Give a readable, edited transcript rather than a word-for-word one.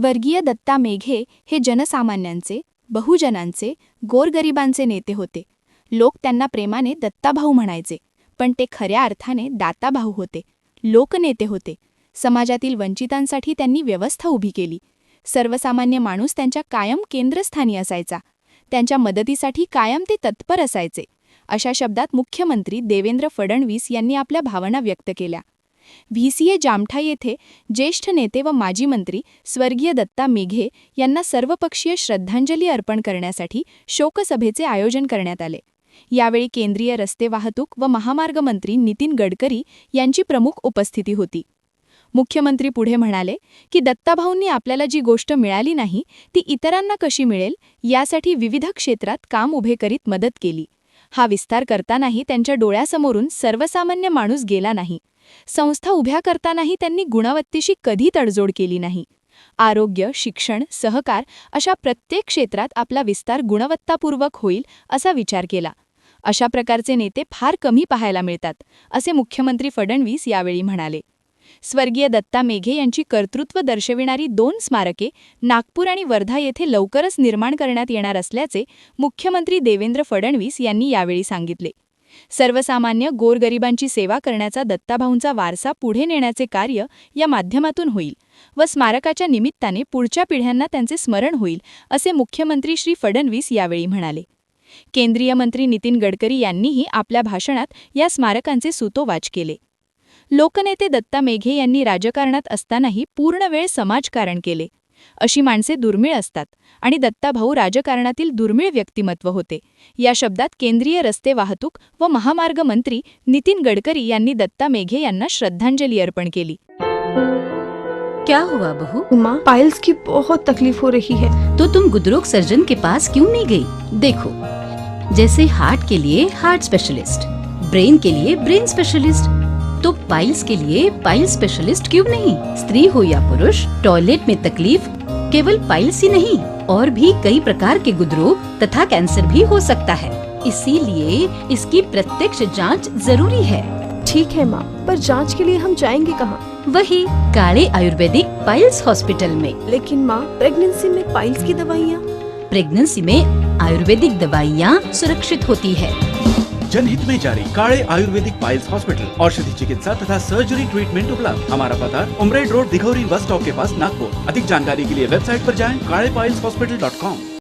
स्वर्गीय दत्ता मेघे हे जनसामान्यांचे, बहुजनांचे, गोरगरिबांचे नेते होते. लोक त्यांना प्रेमाने दत्ताभाऊ म्हणायचे, पण ते खऱ्या अर्थाने दाताभाऊ होते, लोकनेते होते. समाजातील वंचितांसाठी त्यांनी व्यवस्था उभी केली. सर्वसामान्य माणूस त्यांच्या कायम केंद्रस्थानी असायचा. त्यांच्या मदतीसाठी कायम ते तत्पर असायचे. अशा शब्दात मुख्यमंत्री देवेंद्र फडणवीस यांनी आपल्या भावना व्यक्त केल्या. VCA जामठा येथे ज्येष्ठ नेते व माजी मंत्री स्वर्गीय दत्ता मेघे यांना सर्वपक्षीय श्रद्धांजली अर्पण करण्यासाठी शोकसभेचे आयोजन करण्यात आले. यावेळी केंद्रीय रस्ते वाहतूक व महामार्ग मंत्री नितीन गडकरी यांची प्रमुख उपस्थिती होती. मुख्यमंत्री पुढे म्हणाले की दत्ताभाऊंनी आपल्याला जी गोष्ट मिळाली नाही ती इतरांना कशी मिळेल यासाठी विविध क्षेत्रात काम उभे करीत मदत केली. हा विस्तार करतानाही त्यांच्या डोळ्यासमोरून सर्वसामान्य माणूस गेला नाही. संस्था उभ्या करतानाही त्यांनी गुणवत्तेशी कधी तडजोड केली नाही. आरोग्य, शिक्षण, सहकार अशा प्रत्येक क्षेत्रात आपला विस्तार गुणवत्तापूर्वक होईल असा विचार केला. अशा प्रकारचे नेते फार कमी पाहायला मिळतात, असे मुख्यमंत्री फडणवीस यावेळी म्हणाले. स्वर्गीय दत्ता मेघे यांची कर्तृत्व दर्शविणारी 2 स्मारके नागपूर आणि वर्धा येथे लवकरच निर्माण करण्यात येणार असल्याचे मुख्यमंत्री देवेंद्र फडणवीस यांनी यावेळी सांगितले. सर्वसामान्य गोरगरिबांची सेवा करण्याचा दत्ताभाऊंचा वारसा पुढे नेण्याचे कार्य या माध्यमातून होईल व स्मारकाच्या निमित्ताने पुढच्या पिढ्यांना त्यांचे स्मरण होईल, असे मुख्यमंत्री श्री फडणवीस यावेळी म्हणाले. केंद्रीय मंत्री नितीन गडकरी यांनीही आपल्या भाषणात या स्मारकांचे सुतोवाच केले. लोकनेते दत्ता मेघे यांनी राजकारणात असतानाही पूर्ण वेळ समाजकारण केले. अशी माणसे दुर्मिळ असतात आणि दत्ताभाऊ राजकारणातील दुर्मिळ व्यक्तिमत्व होते. या शब्दात केंद्रीय रस्ते वाहतूक व महामार्ग मंत्री नितीन गडकरी यांनी दत्ता मेघे यांना श्रद्धांजली अर्पण केली. क्या हुआ बहू? माँ, पाइल्स की बहुत तकलीफ हो रही है. तो तुम गुदरोग सर्जन के पास क्यों नहीं गई? देखो, जैसे हार्ट के लिए हार्ट स्पेशलिस्ट, ब्रेन के लिए ब्रेन स्पेशलिस्ट, तो पाइल्स के लिए पाइल स्पेशलिस्ट क्यों नहीं? स्त्री हो या पुरुष, टॉयलेट में तकलीफ केवल पाइल्स ही नहीं और भी कई प्रकार के गुदरोग तथा कैंसर भी हो सकता है. इसीलिए इसकी प्रत्यक्ष जांच जरूरी है. ठीक है माँ, पर जांच के लिए हम जाएंगे कहाँ? वही काले आयुर्वेदिक पाइल्स हॉस्पिटल में. लेकिन माँ, प्रेगनेंसी में पाइल्स की दवाइयाँ? प्रेगनेंसी में आयुर्वेदिक दवाइयाँ सुरक्षित होती है. जनहित में जारी. काले आयुर्वेदिक पाइल्स हॉस्पिटल, औषधि चिकित्सा तथा सर्जरी ट्रीटमेंट उपलब्ध. हमारा पता उमरेड रोड, दिघौरी बस स्टॉप के पास, नागपुर. अधिक जानकारी के लिए वेबसाइट पर जाएं kalepileshospital.com.